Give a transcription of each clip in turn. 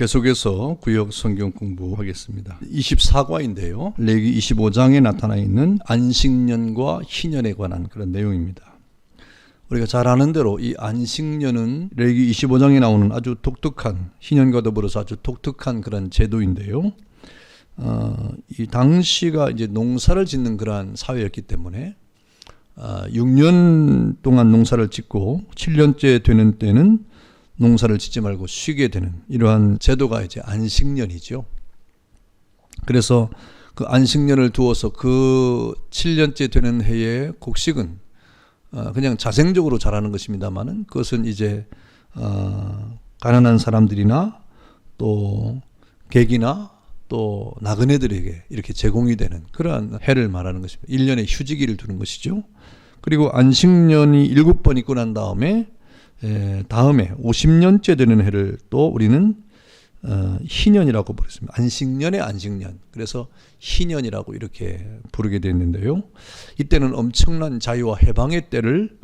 계속해서 구역 성경 공부하겠습니다. 24과인데요. 레위기 25장에 나타나 있는 안식년과 희년에 관한 그런 내용입니다. 우리가 잘 아는 대로 이 안식년은 레위기 25장에 나오는 아주 독특한, 희년과 더불어서 아주 독특한 그런 제도인데요. 이 당시가 이제 농사를 짓는 그러한 사회였기 때문에 6년 동안 농사를 짓고 7년째 되는 때는 농사를 짓지 말고 쉬게 되는 이러한 제도가 이제 안식년이죠. 그래서 그 안식년을 두어서 그 7년째 되는 해의 곡식은 그냥 자생적으로 자라는 것입니다만은 그것은 이제 가난한 사람들이나 또 객이나 또 나그네들에게 이렇게 제공이 되는 그러한 해를 말하는 것입니다. 1년의 휴지기를 두는 것이죠. 그리고 안식년이 7번 있고 난 다음에 50년째 되는 해를 또 우리는 희년이라고 부르습니다. 안식년의 안식년. 그래서 희년이라고 이렇게 부르게 되었는데요. 이때는 엄청난 자유와 해방의 때를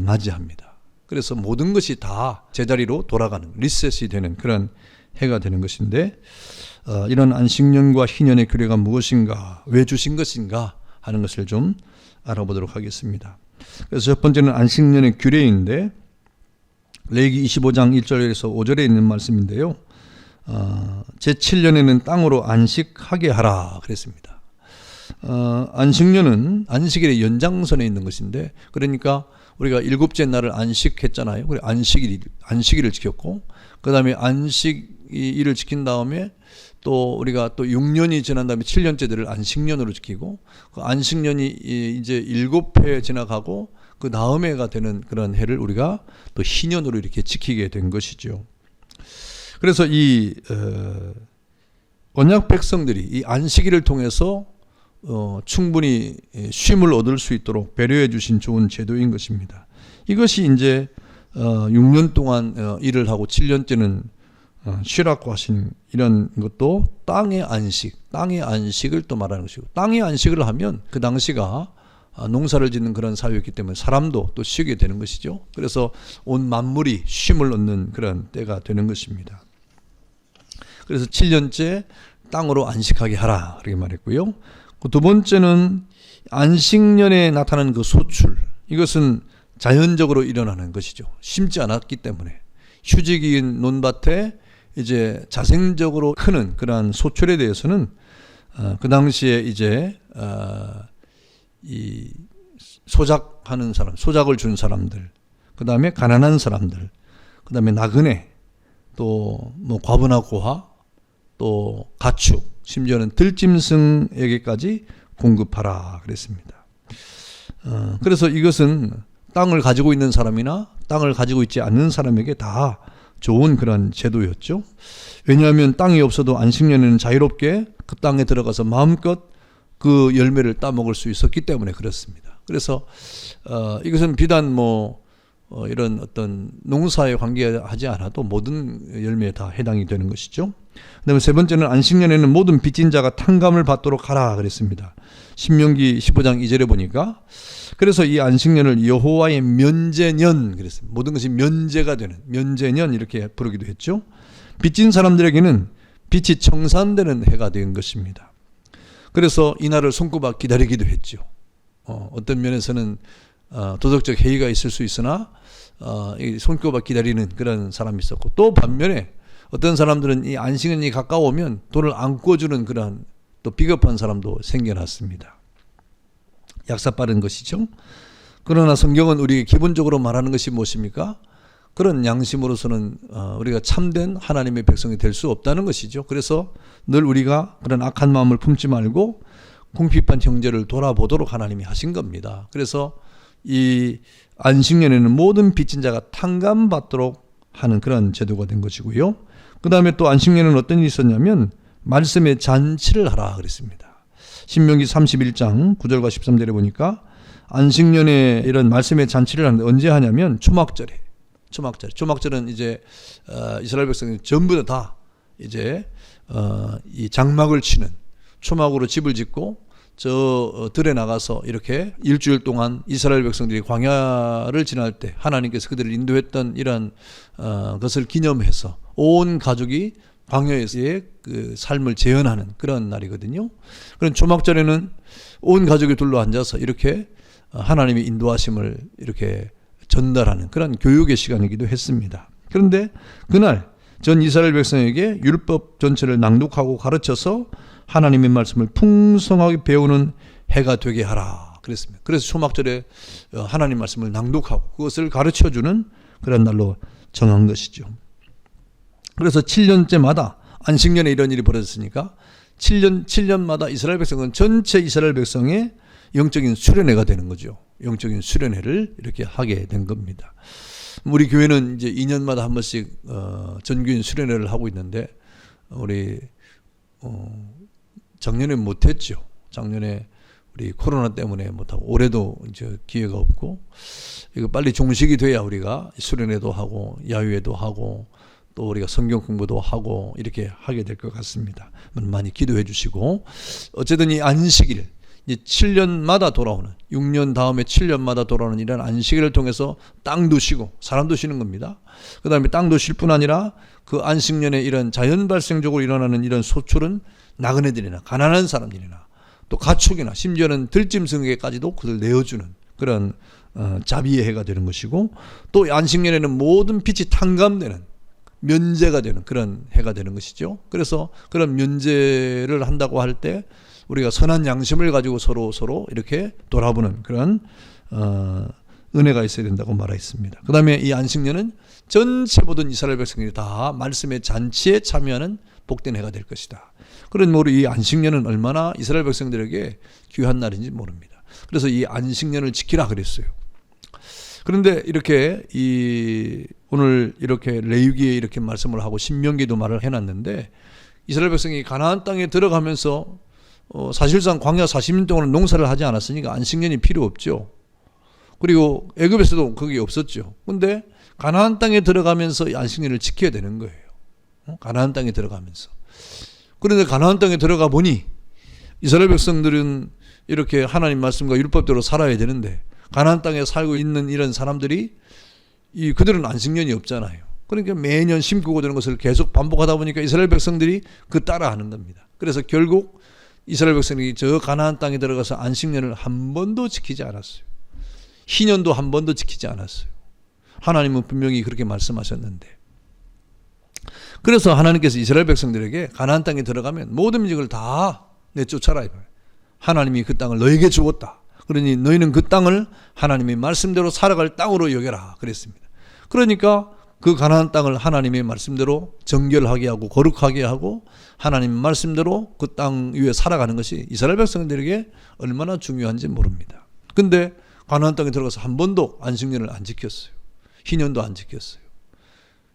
맞이합니다. 그래서 모든 것이 다 제자리로 돌아가는, 리셋이 되는 그런 해가 되는 것인데, 이런 안식년과 희년의 규례가 무엇인가, 왜 주신 것인가 하는 것을 좀 알아보도록 하겠습니다. 그래서 첫 번째는 안식년의 규례인데, 레위기 25장 1절에서 5절에 있는 말씀인데요. 제7년에는 땅으로 안식하게 하라 그랬습니다. 안식년은 안식일의 연장선에 있는 것인데, 그러니까 우리가 7째 날을 안식했잖아요. 그래 안식일을 지켰고, 그 다음에 안식일을 지킨 다음에 또 우리가 또 6년이 지난 다음에 7년째들을 안식년으로 지키고, 그 안식년이 이제 7회 지나가고 그 다음 해가 되는 그런 해를 우리가 또 희년으로 이렇게 지키게 된 것이죠. 그래서 이 언약 백성들이 이 안식일을 통해서 충분히 쉼을 얻을 수 있도록 배려해 주신 좋은 제도인 것입니다. 이것이 이제 6년 동안 일을 하고 7년째는 쉬라고 하신 이런 것도 땅의 안식을 또 말하는 것이고, 땅의 안식을 하면 그 당시가 농사를 짓는 그런 사회였기 때문에 사람도 또 쉬게 되는 것이죠. 그래서 온 만물이 쉼을 얻는 그런 때가 되는 것입니다. 그래서 7년째 땅으로 안식하게 하라 그렇게 말했고요. 두 번째는 안식년에 나타나는 그 소출, 이것은 자연적으로 일어나는 것이죠. 심지 않았기 때문에 휴지기인 논밭에 이제 자생적으로 크는 그러한 소출에 대해서는 그 당시에 이제 이 소작하는 사람, 소작을 준 사람들, 그 다음에 가난한 사람들, 그 다음에 나그네, 또 뭐 과부나 고아, 또 가축, 심지어는 들짐승에게까지 공급하라 그랬습니다. 그래서 이것은 땅을 가지고 있는 사람이나 땅을 가지고 있지 않는 사람에게 다 좋은 그런 제도였죠. 왜냐하면 땅이 없어도 안식년에는 자유롭게 그 땅에 들어가서 마음껏 그 열매를 따먹을 수 있었기 때문에 그렇습니다. 그래서 이것은 비단 이런 어떤 농사에 관계하지 않아도 모든 열매에 다 해당이 되는 것이죠. 그다음에 세 번째는 안식년에는 모든 빚진 자가 탕감을 받도록 하라 그랬습니다. 신명기 15장 2절에 보니까, 그래서 이 안식년을 여호와의 면제년 그랬습니다. 모든 것이 면제가 되는 면제년 이렇게 부르기도 했죠. 빚진 사람들에게는 빚이 청산되는 해가 된 것입니다. 그래서 이날을 손꼽아 기다리기도 했죠. 어떤 면에서는 도덕적 해이가 있을 수 있으나 손꼽아 기다리는 그런 사람이 있었고, 또 반면에 어떤 사람들은 이 안식년이 가까우면 돈을 안 꿔주는 그런 또 비겁한 사람도 생겨났습니다. 약사빠른 것이죠. 그러나 성경은 우리에게 기본적으로 말하는 것이 무엇입니까? 그런 양심으로서는 우리가 참된 하나님의 백성이 될 수 없다는 것이죠. 그래서 늘 우리가 그런 악한 마음을 품지 말고 궁핍한 형제를 돌아보도록 하나님이 하신 겁니다. 그래서 이 안식년에는 모든 빚진 자가 탕감받도록 하는 그런 제도가 된 것이고요. 그 다음에 또 안식년에는 어떤 일이 있었냐면 말씀의 잔치를 하라 그랬습니다. 신명기 31장 9절과 13절에 보니까 안식년에 이런 말씀의 잔치를 하는데 언제 하냐면 초막절에. 초막절은 이제 이스라엘 백성이 전부 다 이제 이 장막을 치는, 초막으로 집을 짓고 저 들에 나가서 이렇게 일주일 동안 이스라엘 백성들이 광야를 지날 때 하나님께서 그들을 인도했던 이런 것을 기념해서 온 가족이 광야에서의 그 삶을 재현하는 그런 날이거든요. 그런 초막절에는 온 가족이 둘러 앉아서 이렇게 하나님의 인도하심을 이렇게 전달하는 그런 교육의 시간이기도 했습니다. 그런데 그날 전 이스라엘 백성에게 율법 전체를 낭독하고 가르쳐서 하나님의 말씀을 풍성하게 배우는 해가 되게 하라 그랬습니다. 그래서 초막절에 하나님 말씀을 낭독하고 그것을 가르쳐주는 그런 날로 정한 것이죠. 그래서 7년째마다 안식년에 이런 일이 벌어졌으니까 7년마다 이스라엘 백성은 전체 이스라엘 백성의 영적인 수련회가 되는 거죠. 영적인 수련회를 이렇게 하게 된 겁니다. 우리 교회는 이제 2년마다 한 번씩 전교인 수련회를 하고 있는데 우리 작년에 못했죠. 작년에 우리 코로나 때문에 못하고 올해도 이제 기회가 없고 이거 빨리 종식이 돼야 우리가 수련회도 하고 야유회도 하고 또 우리가 성경 공부도 하고 이렇게 하게 될 것 같습니다. 많이 기도해 주시고 어쨌든 이 안식일 이제 7년마다 돌아오는 6년 다음에 7년마다 돌아오는 이런 안식일을 통해서 땅도 쉬고 사람도 쉬는 겁니다. 그 다음에 땅도 쉴 뿐 아니라 그 안식년에 이런 자연 발생적으로 일어나는 이런 소출은 나그네들이나 가난한 사람들이나 또 가축이나 심지어는 들짐승에게까지도 그들 내어주는 그런 자비의 해가 되는 것이고 또 안식년에는 모든 빛이 탕감되는 면제가 되는 그런 해가 되는 것이죠. 그래서 그런 면제를 한다고 할 때 우리가 선한 양심을 가지고 서로 이렇게 돌아보는 그런 은혜가 있어야 된다고 말했습니다. 그 다음에 이 안식년은 전체 모든 이스라엘 백성들이 다 말씀의 잔치에 참여하는 복된 해가 될 것이다. 그런 우리 이 안식년은 얼마나 이스라엘 백성들에게 귀한 날인지 모릅니다. 그래서 이 안식년을 지키라 그랬어요. 그런데 이렇게 오늘 이렇게 레위기에 이렇게 말씀을 하고 신명기도 말을 해놨는데 이스라엘 백성이 가나안 땅에 들어가면서 사실상 광야 40년 동안은 농사를 하지 않았으니까 안식년이 필요 없죠. 그리고 애굽에서도 그게 없었죠. 근데 가나안 땅에 들어가면서 안식년을 지켜야 되는 거예요. 가나안 땅에 들어가면서. 그런데 가나안 땅에 들어가 보니 이스라엘 백성들은 이렇게 하나님 말씀과 율법대로 살아야 되는데 가나안 땅에 살고 있는 이런 사람들이 그들은 안식년이 없잖아요. 그러니까 매년 심고 거두는 것을 계속 반복하다 보니까 이스라엘 백성들이 그 따라하는 겁니다. 그래서 결국 이스라엘 백성이 저 가나안 땅에 들어가서 안식년을 한 번도 지키지 않았어요. 희년도 한 번도 지키지 않았어요. 하나님은 분명히 그렇게 말씀하셨는데 그래서 하나님께서 이스라엘 백성들에게 가나안 땅에 들어가면 모든 민족을 다 내쫓아라. 하나님이 그 땅을 너에게 주었다. 그러니 너희는 그 땅을 하나님의 말씀대로 살아갈 땅으로 여겨라 그랬습니다. 그러니까 그 가나안 땅을 하나님의 말씀대로 정결하게 하고 거룩하게 하고 하나님 말씀대로 그 땅 위에 살아가는 것이 이스라엘 백성들에게 얼마나 중요한지 모릅니다. 근데 가나안 땅에 들어가서 한 번도 안식년을 안 지켰어요. 희년도 안 지켰어요.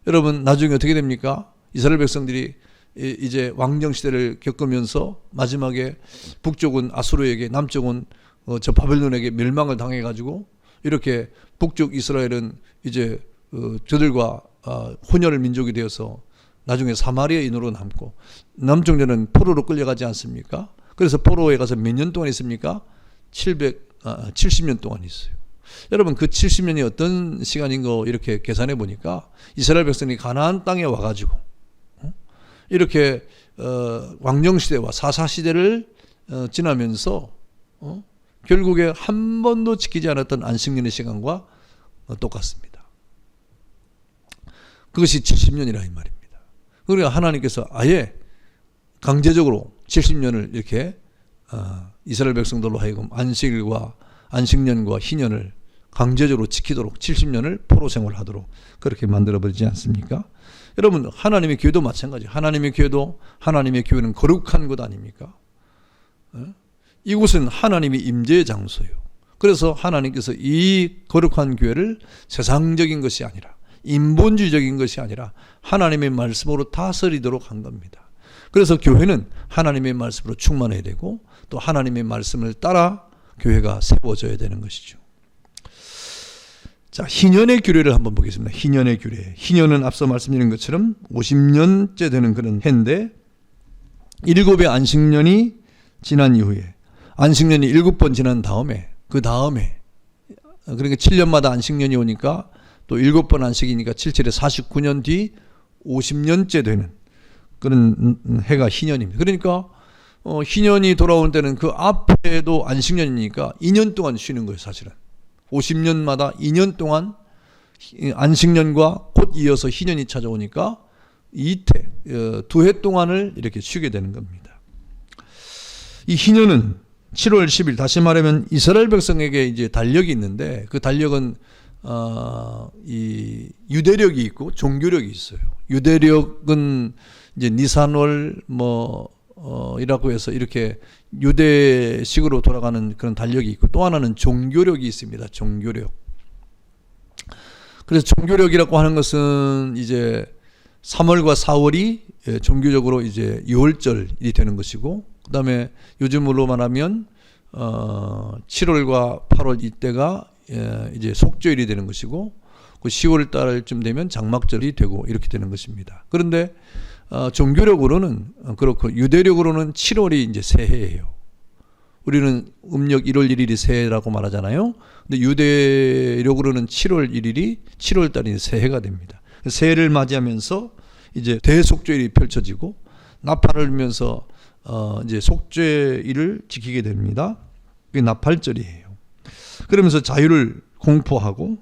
여러분 나중에 어떻게 됩니까? 이스라엘 백성들이 이제 왕정 시대를 겪으면서 마지막에 북쪽은 아수르에게 남쪽은 저 바벨론에게 멸망을 당해가지고 이렇게 북쪽 이스라엘은 이제 저들과 혼혈 민족이 되어서 나중에 사마리아인으로 남고 남쪽에는 포로로 끌려가지 않습니까? 그래서 포로에 가서 몇 년 동안 있습니까? 70년 동안 있어요. 여러분 그 70년이 어떤 시간인가 이렇게 계산해 보니까 이스라엘 백성이 가나안 땅에 와가지고 이렇게 왕정시대와 사사시대를 지나면서 결국에 한 번도 지키지 않았던 안식년의 시간과 똑같습니다. 그것이 70년이라 이 말입니다. 그러니까 하나님께서 아예 강제적으로 70년을 이렇게 이스라엘 백성들로 하여금 안식년과 희년을 강제적으로 지키도록 70년을 포로 생활하도록 그렇게 만들어버리지 않습니까? 여러분 하나님의 교회도 마찬가지예요. 하나님의 교회는 거룩한 곳 아닙니까? 이곳은 하나님의 임재의 장소예요. 그래서 하나님께서 이 거룩한 교회를 세상적인 것이 아니라 인본주의적인 것이 아니라 하나님의 말씀으로 다스리도록 한 겁니다. 그래서 교회는 하나님의 말씀으로 충만해야 되고 또 하나님의 말씀을 따라 교회가 세워져야 되는 것이죠. 자, 희년의 규례를 한번 보겠습니다. 희년의 규례. 희년은 앞서 말씀드린 것처럼 50년째 되는 그런 해인데 7의 안식년이 지난 이후에 안식년이 7번 지난 다음에 그 다음에 그러니까 7년마다 안식년이 오니까 또 7번 안식이니까 77에 49년 뒤 50년째 되는 그런 해가 희년입니다. 그러니까 희년이 돌아오는 때는 그 앞에도 안식년이니까 2년 동안 쉬는 거예요, 사실은. 50년마다 2년 동안 안식년과 곧 이어서 희년이 찾아오니까 이태, 2해 동안을 이렇게 쉬게 되는 겁니다. 이 희년은 7월 10일, 다시 말하면 이스라엘 백성에게 이제 달력이 있는데, 그 달력은 이 유대력이 있고 종교력이 있어요. 유대력은 이제 니산월 이라고 해서 이렇게 유대식으로 돌아가는 그런 달력이 있고, 또 하나는 종교력이 있습니다. 종교력. 그래서 종교력이라고 하는 것은 이제 3월과 4월이 종교적으로 이제 유월절이 되는 것이고, 그 다음에 요즘으로 말하면 7월과 8월 이때가 이제 속죄일이 되는 것이고, 그 10월 달쯤 되면 장막절이 되고 이렇게 되는 것입니다. 그런데 종교력으로는 그렇고, 유대력으로는 7월이 이제 새해예요. 우리는 음력 1월 1일이 새해라고 말하잖아요. 근데 유대력으로는 7월 1일이 7월 달이 새해가 됩니다. 새해를 맞이하면서 이제 대속죄일이 펼쳐지고, 나팔을 불면서 이제 속죄일을 지키게 됩니다. 그게 나팔절이에요. 그러면서 자유를 공포하고,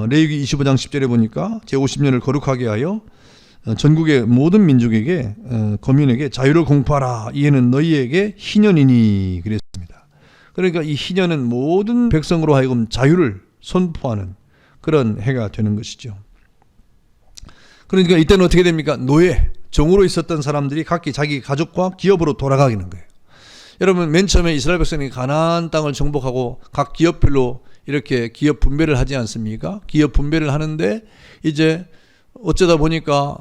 레위기 25장 10절에 보니까 제50년을 거룩하게 하여 전국의 모든 민족에게 거민에게 자유를 공포하라. 이에는 너희에게 희년이니 그랬습니다. 그러니까 이 희년은 모든 백성으로 하여금 자유를 선포하는 그런 해가 되는 것이죠. 그러니까 이때는 어떻게 됩니까? 노예, 종으로 있었던 사람들이 각기 자기 가족과 기업으로 돌아가기는 거예요. 여러분, 맨 처음에 이스라엘 백성이 가나안 땅을 정복하고 각 기업별로 이렇게 기업 분배를 하지 않습니까? 기업 분배를 하는데 이제 어쩌다 보니까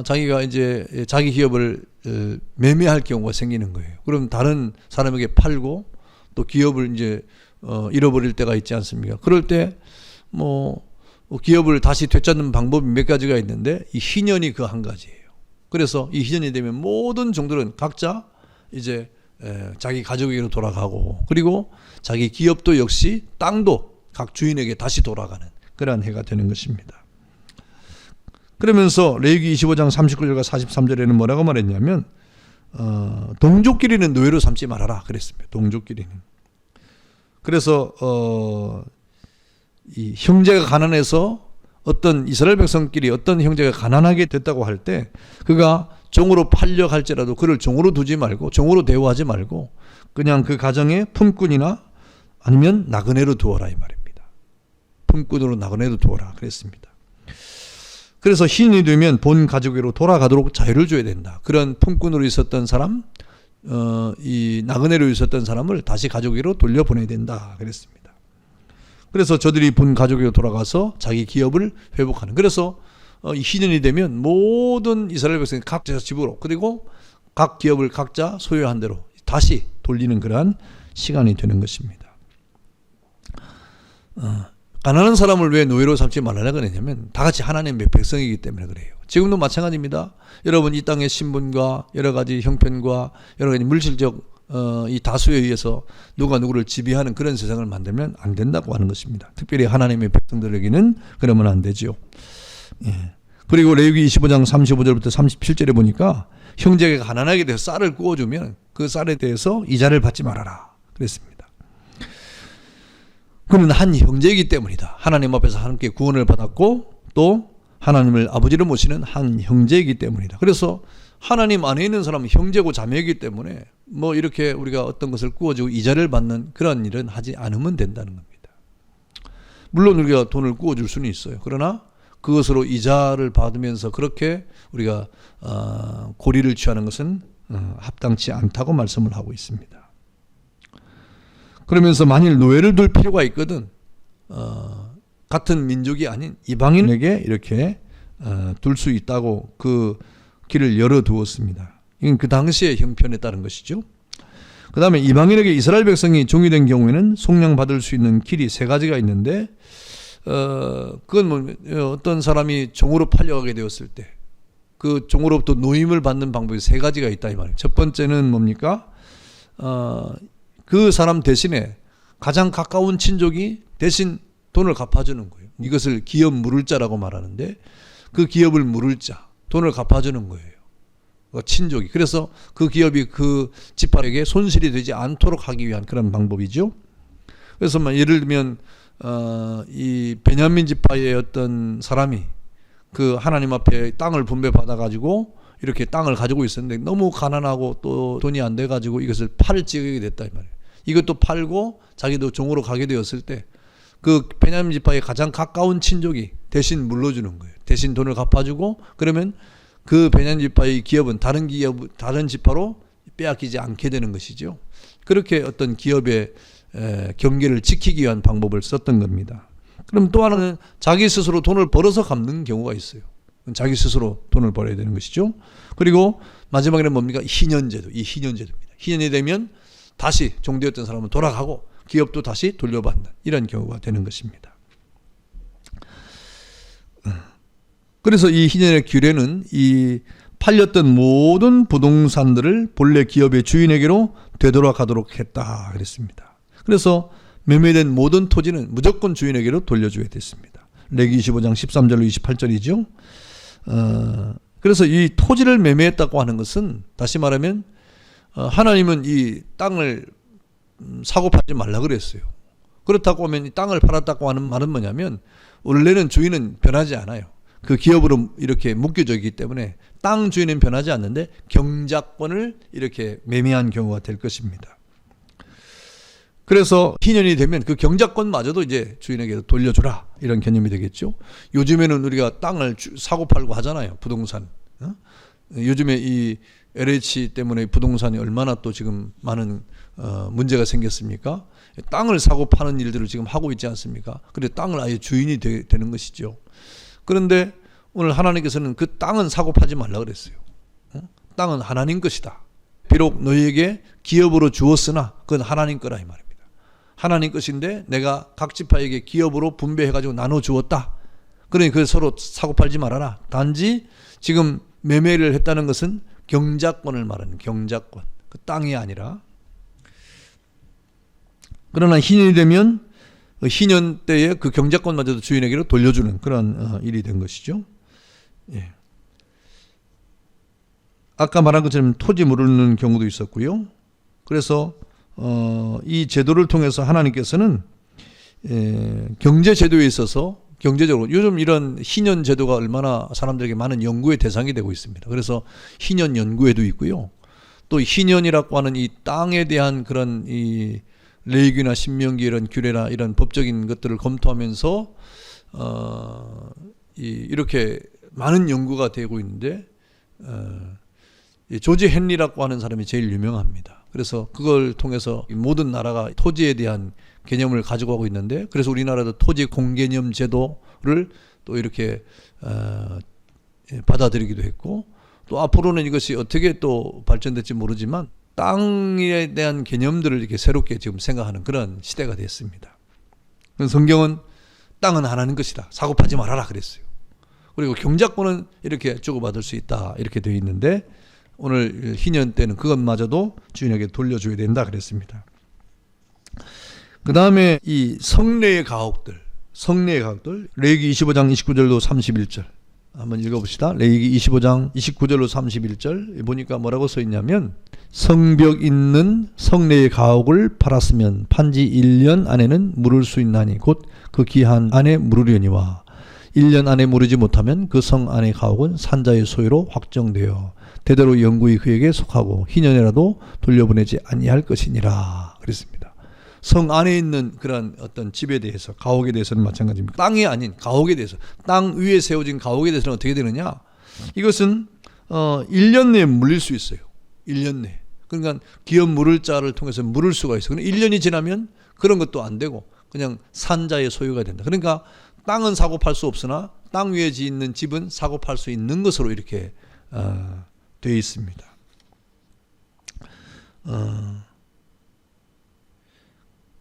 자기가 이제 자기 기업을 매매할 경우가 생기는 거예요. 그럼 다른 사람에게 팔고 또 기업을 이제 잃어버릴 때가 있지 않습니까? 그럴 때 기업을 다시 되찾는 방법이 몇 가지가 있는데, 이 희년이 그 한 가지예요. 그래서 이 희년이 되면 모든 종들은 각자 이제 자기 가족에게로 돌아가고, 그리고 자기 기업도 역시 땅도 각 주인에게 다시 돌아가는 그러한 해가 되는 것입니다. 그러면서 레위기 25장 39절과 43절에는 뭐라고 말했냐면, 동족끼리는 노예로 삼지 말아라 그랬습니다. 동족끼리는. 그래서 이 형제가 가난해서 어떤 이스라엘 백성끼리 어떤 형제가 가난하게 됐다고 할 때, 그가 종으로 팔려 할지라도 그를 종으로 두지 말고, 종으로 대우하지 말고 그냥 그 가정에 품꾼이나 아니면 나그네로 두어라 이 말입니다. 품꾼으로 나그네로 두어라 그랬습니다. 그래서 희년이 되면 본 가족으로 돌아가도록 자유를 줘야 된다. 그런 품꾼으로 있었던 사람, 이 나그네로 있었던 사람을 다시 가족으로 돌려보내야 된다 그랬습니다. 그래서 저들이 본 가족으로 돌아가서 자기 기업을 회복하는. 그래서 이 희년이 되면 모든 이스라엘 백성이 각자 집으로, 그리고 각 기업을 각자 소유한 대로 다시 돌리는 그러한 시간이 되는 것입니다. 가난한 사람을 왜 노예로 삼지 말라고 그러냐면, 다 같이 하나님의 백성이기 때문에 그래요. 지금도 마찬가지입니다. 여러분, 이 땅의 신분과 여러 가지 형편과 여러 가지 물질적 이 다수에 의해서 누가 누구를 지배하는 그런 세상을 만들면 안 된다고 하는 것입니다. 특별히 하나님의 백성들에게는 그러면 안 되죠. 예. 그리고 레위기 25장 35절부터 37절에 보니까 형제가 가난하게 돼서 쌀을 구워주면 그 쌀에 대해서 이자를 받지 말아라 그랬습니다. 그는 한 형제이기 때문이다. 하나님 앞에서 함께 구원을 받았고 또 하나님을 아버지로 모시는 한 형제이기 때문이다. 그래서 하나님 안에 있는 사람은 형제고 자매이기 때문에 이렇게 우리가 어떤 것을 구워주고 이자를 받는 그런 일은 하지 않으면 된다는 겁니다. 물론 우리가 돈을 구워줄 수는 있어요. 그러나 그것으로 이자를 받으면서 그렇게 우리가 고리를 취하는 것은 합당치 않다고 말씀을 하고 있습니다. 그러면서 만일 노예를 둘 필요가 있거든 같은 민족이 아닌 이방인에게 이렇게 둘 수 있다고 그 길을 열어두었습니다. 이건 그 당시의 형편에 따른 것이죠. 그 다음에 이방인에게 이스라엘 백성이 종이 된 경우에는 속량받을 수 있는 길이 세 가지가 있는데, 그건 어떤 사람이 종으로 팔려가게 되었을 때 그 종으로부터 노임을 받는 방법이 세 가지가 있다 이 말이에요. 첫 번째는 뭡니까? 그 사람 대신에 가장 가까운 친족이 대신 돈을 갚아주는 거예요. 이것을 기업 물을 자라고 말하는데, 그 기업을 물을 자, 돈을 갚아주는 거예요. 친족이. 그래서 그 기업이 그 지파에게 손실이 되지 않도록 하기 위한 그런 방법이죠. 그래서 예를 들면 이 베냐민 지파의 어떤 사람이 그 하나님 앞에 땅을 분배받아 가지고 이렇게 땅을 가지고 있었는데 너무 가난하고 또 돈이 안 돼 가지고 이것을 팔찌게 됐다 이 말이에요. 이것도 팔고 자기도 종으로 가게 되었을 때 그 베냐민 지파의 가장 가까운 친족이 대신 물러주는 거예요. 대신 돈을 갚아주고, 그러면 그 베냐민 지파의 기업은 다른 지파로 빼앗기지 않게 되는 것이죠. 그렇게 어떤 기업의 경계를 지키기 위한 방법을 썼던 겁니다. 그럼 또 하나는 자기 스스로 돈을 벌어서 갚는 경우가 있어요. 자기 스스로 돈을 벌어야 되는 것이죠. 그리고 마지막에는 뭡니까? 희년제도. 이 희년제도입니다. 희년이 되면 다시 종되었던 사람은 돌아가고 기업도 다시 돌려받는 이런 경우가 되는 것입니다. 그래서 이 희년의 규례는 이 팔렸던 모든 부동산들을 본래 기업의 주인에게로 되돌아가도록 했다 그랬습니다. 그래서 매매된 모든 토지는 무조건 주인에게로 돌려줘야 됐습니다. 레위기 25장 13절로 28절이죠. 그래서 이 토지를 매매했다고 하는 것은 다시 말하면 하나님은 이 땅을 사고 팔지 말라 그랬어요. 그렇다고 하면 이 땅을 팔았다고 하는 말은 뭐냐면 원래는 주인은 변하지 않아요. 그 기업으로 이렇게 묶여져 있기 때문에 땅 주인은 변하지 않는데 경작권을 이렇게 매매한 경우가 될 것입니다. 그래서 희년이 되면 그 경작권마저도 이제 주인에게 돌려주라 이런 개념이 되겠죠. 요즘에는 우리가 땅을 사고 팔고 하잖아요. 부동산. 요즘에 이 LH 때문에 부동산이 얼마나 또 지금 많은 문제가 생겼습니까? 땅을 사고 파는 일들을 지금 하고 있지 않습니까? 그래 땅을 아예 주인이 되는 것이죠. 그런데 오늘 하나님께서는 그 땅은 사고 파지 말라 그랬어요. 땅은 하나님 것이다. 비록 너희에게 기업으로 주었으나 그건 하나님 거라 이 말입니다. 하나님 것인데 내가 각 지파에게 기업으로 분배해가지고 나눠 주었다. 그러니 그 서로 사고 팔지 말아라. 단지 지금 매매를 했다는 것은 경작권을 말하는 경작권. 그 땅이 아니라. 그러나 희년이 되면 희년 때에 그 경작권마저도 주인에게로 돌려주는 그런 일이 된 것이죠. 예. 아까 말한 것처럼 토지 모르는 경우도 있었고요. 그래서 이 제도를 통해서 하나님께서는 경제 제도에 있어서 경제적으로 요즘 이런 희년 제도가 얼마나 사람들에게 많은 연구의 대상이 되고 있습니다. 그래서 희년 연구회도 있고요. 또 희년이라고 하는 이 땅에 대한 그런 이 레위기나 신명기 이런 규례나 이런 법적인 것들을 검토하면서 이렇게 많은 연구가 되고 있는데 조지 헨리라고 하는 사람이 제일 유명합니다. 그래서 그걸 통해서 모든 나라가 토지에 대한 개념을 가지고 가고 있는데, 그래서 우리나라도 토지 공개념 제도를 또 이렇게 받아들이기도 했고, 또 앞으로는 이것이 어떻게 또 발전될지 모르지만 땅에 대한 개념들을 이렇게 새롭게 지금 생각하는 그런 시대가 됐습니다. 성경은 땅은 하나님 것이다. 사고 파지 말아라 그랬어요. 그리고 경작권은 이렇게 주고받을 수 있다 이렇게 되어 있는데, 오늘 희년 때는 그것마저도 주인에게 돌려줘야 된다 그랬습니다. 그 다음에 이 성례의 가옥들 레위기 25장 29절로 31절 한번 읽어봅시다. 레위기 25장 29절로 31절 보니까 뭐라고 써 있냐면, 성벽 있는 성례의 가옥을 팔았으면 판지 1년 안에는 물을 수 있나니 곧 그 기한 안에 물으려니와 1년 안에 물으지 못하면 그 성 안의 가옥은 산자의 소유로 확정되어 대대로 영구히 그에게 속하고 희년이라도 돌려보내지 아니할 것이니라 그랬습니다. 성 안에 있는 그런 어떤 집에 대해서, 가옥에 대해서는 마찬가지입니다. 땅이 아닌 가옥에 대해서, 땅 위에 세워진 가옥에 대해서는 어떻게 되느냐? 이것은 1년 내에 물릴 수 있어요. 1년 내에. 그러니까 기업 물을 자를 통해서 물을 수가 있어요. 1년이 지나면 그런 것도 안 되고 그냥 산자의 소유가 된다. 그러니까 땅은 사고 팔 수 없으나 땅 위에 짓는 집은 사고 팔 수 있는 것으로 이렇게 되어 있습니다.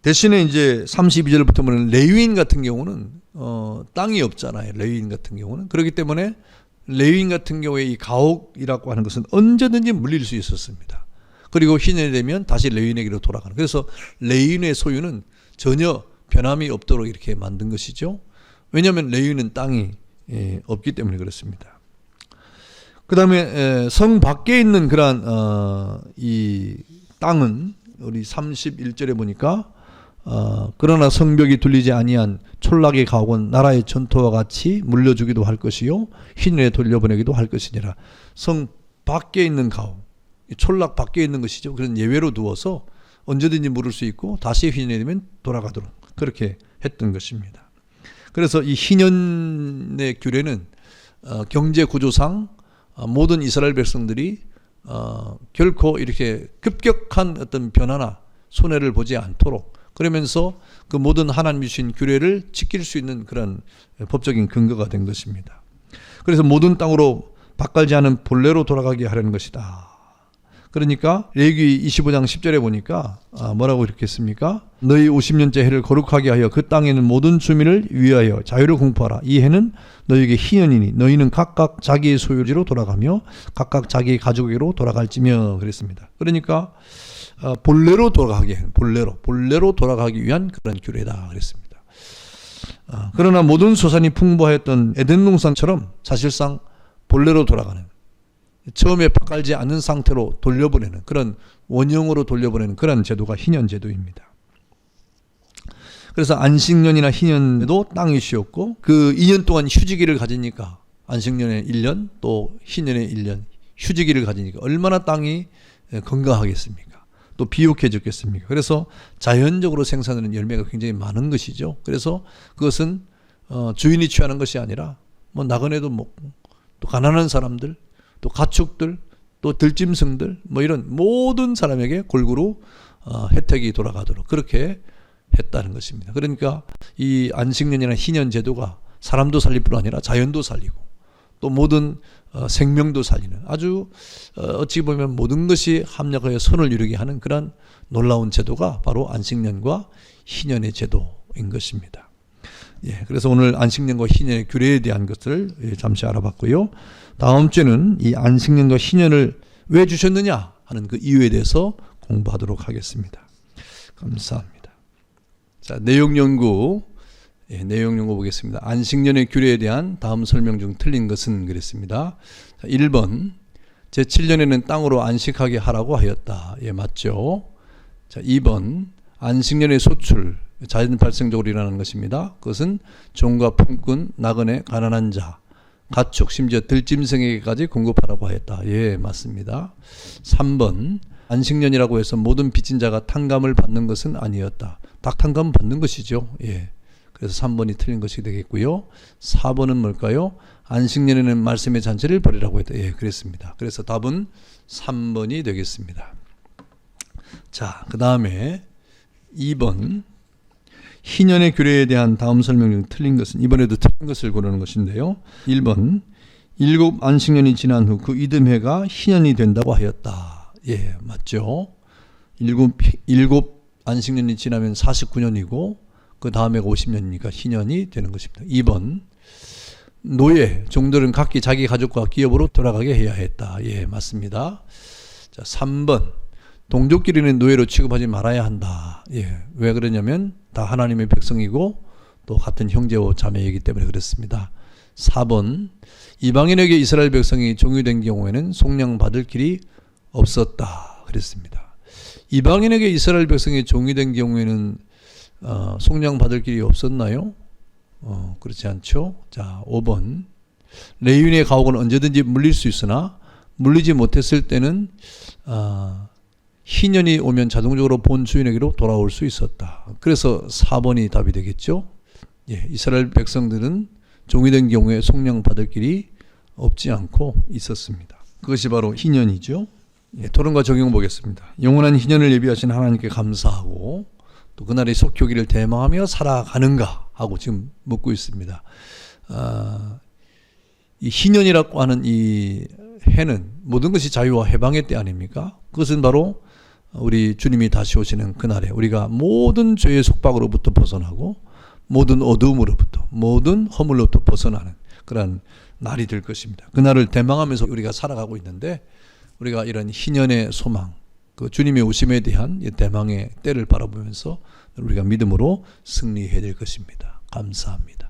대신에 이제 32절부터 보면 레위인 같은 경우는 땅이 없잖아요. 레위인 같은 경우는. 그렇기 때문에 레위인 같은 경우에 이 가옥이라고 하는 것은 언제든지 물릴 수 있었습니다. 그리고 희년이 되면 다시 레위인에게로 돌아가는. 그래서 레위인의 소유는 전혀 변함이 없도록 이렇게 만든 것이죠. 왜냐하면 레위인은 땅이 없기 때문에 그렇습니다. 그 다음에 성 밖에 있는 그러한 이 땅은 우리 31절에 보니까 그러나 성벽이 둘리지 아니한 촌락의 가옥은 나라의 전토와 같이 물려주기도 할 것이요 희년에 돌려보내기도 할 것이니라. 성 밖에 있는 가옥, 촌락 밖에 있는 것이죠. 그런 예외로 두어서 언제든지 물을 수 있고 다시 희년이 되면 돌아가도록 그렇게 했던 것입니다. 그래서 이 희년의 규례는 경제 구조상 모든 이스라엘 백성들이 결코 이렇게 급격한 어떤 변화나 손해를 보지 않도록, 그러면서 그 모든 하나님이 주신 규례를 지킬 수 있는 그런 법적인 근거가 된 것입니다. 그래서 모든 땅으로 밭갈지 않은 본래로 돌아가게 하려는 것이다. 그러니까 레위기 25장 10절에 보니까 뭐라고 이렇게 했습니까? 너희 50년째 해를 거룩하게 하여 그 땅에 있는 모든 주민을 위하여 자유를 공포하라. 이 해는 너희에게 희년이니 너희는 각각 자기의 소유지로 돌아가며 각각 자기의 가족에게로 돌아갈지며 그랬습니다. 그러니까 본래로 돌아가게, 본래로 돌아가기 위한 그런 규례다 그랬습니다. 그러나 모든 소산이 풍부하였던 에덴 동산처럼 사실상 본래로 돌아가는, 처음에 밭갈지 않는 상태로 돌려보내는, 그런 원형으로 돌려보내는 그런 제도가 희년 제도입니다. 그래서 안식년이나 희년에도 땅이 쉬었고 그 2년 동안 휴지기를 가지니까 안식년에 1년 또 희년에 1년 휴지기를 가지니까 얼마나 땅이 건강하겠습니까? 또 비옥해졌겠습니까? 그래서 자연적으로 생산되는 열매가 굉장히 많은 것이죠. 그래서 그것은 주인이 취하는 것이 아니라 뭐 나그네도 먹고 또 가난한 사람들, 또 가축들, 또 들짐승들, 뭐 이런 모든 사람에게 골고루 혜택이 돌아가도록 그렇게 했다는 것입니다. 그러니까 이 안식년이나 희년 제도가 사람도 살릴 뿐 아니라 자연도 살리고 또 모든 생명도 살리는, 아주 어찌 보면 모든 것이 합력하여 선을 이루게 하는 그런 놀라운 제도가 바로 안식년과 희년의 제도인 것입니다. 예, 그래서 오늘 안식년과 희년의 규례에 대한 것을 잠시 알아봤고요. 다음 주에는 이 안식년과 희년을 왜 주셨느냐 하는 그 이유에 대해서 공부하도록 하겠습니다. 감사합니다. 자, 내용 연구 보겠습니다. 안식년의 규례에 대한 다음 설명 중 틀린 것은 그랬습니다. 자, 1번 제7년에는 땅으로 안식하게 하라고 하였다. 예, 맞죠? 자, 2번 안식년의 소출 자연 발생적으로 일어나는 것입니다. 그것은 종과 품꾼, 나그네, 가난한 자, 가축, 심지어 들짐승에게까지 공급하라고 하였다. 예, 맞습니다. 3번 안식년이라고 해서 모든 빚진 자가 탕감을 받는 것은 아니었다. 다 탕감 받는 것이죠. 예. 그래서 3번이 틀린 것이 되겠고요. 4번은 뭘까요? 안식년에는 말씀의 잔치를 벌이라고 했다. 예, 그랬습니다. 그래서 답은 3번이 되겠습니다. 자, 그 다음에 2번 희년의 규례에 대한 다음 설명 중 틀린 것은, 이번에도 틀린 것을 고르는 것인데요. 1번 7 안식년이 지난 후 그 이듬해가 희년이 된다고 하였다. 예, 맞죠? 7 안식년이 지나면 49년이고 그 다음에가 50년이니까 희년이 되는 것입니다. 2번 노예, 종들은 각기 자기 가족과 기업으로 돌아가게 해야 했다. 예, 맞습니다. 자, 3번 동족끼리는 노예로 취급하지 말아야 한다. 예, 왜 그러냐면 다 하나님의 백성이고 또 같은 형제와 자매이기 때문에 그렇습니다. 4번 이방인에게 이스라엘 백성이 종유된 경우에는 속량 받을 길이 없었다. 그랬습니다. 이방인에게 이스라엘 백성이 종유된 경우에는 속량 받을 길이 없었나요? 그렇지 않죠. 자, 5번 레위인의 가옥은 언제든지 물릴 수 있으나 물리지 못했을 때는 희년이 오면 자동적으로 본 주인에게로 돌아올 수 있었다. 그래서 4번이 답이 되겠죠. 예, 이스라엘 백성들은 종이된 경우에 속량 받을 길이 없지 않고 있었습니다. 그것이 바로 희년이죠. 예, 토론과 적용 보겠습니다. 영원한 희년을 예비하신 하나님께 감사하고 또 그날의 속효기를 대망하며 살아가는가 하고 지금 묻고 있습니다. 이 희년이라고 하는 이 해는 모든 것이 자유와 해방의 때 아닙니까? 그것은 바로 우리 주님이 다시 오시는 그날에 우리가 모든 죄의 속박으로부터 벗어나고 모든 어두움으로부터 모든 허물로부터 벗어나는 그런 날이 될 것입니다. 그날을 대망하면서 우리가 살아가고 있는데 우리가 이런 희년의 소망, 그 주님의 오심에 대한 대망의 때를 바라보면서 우리가 믿음으로 승리해야 될 것입니다. 감사합니다.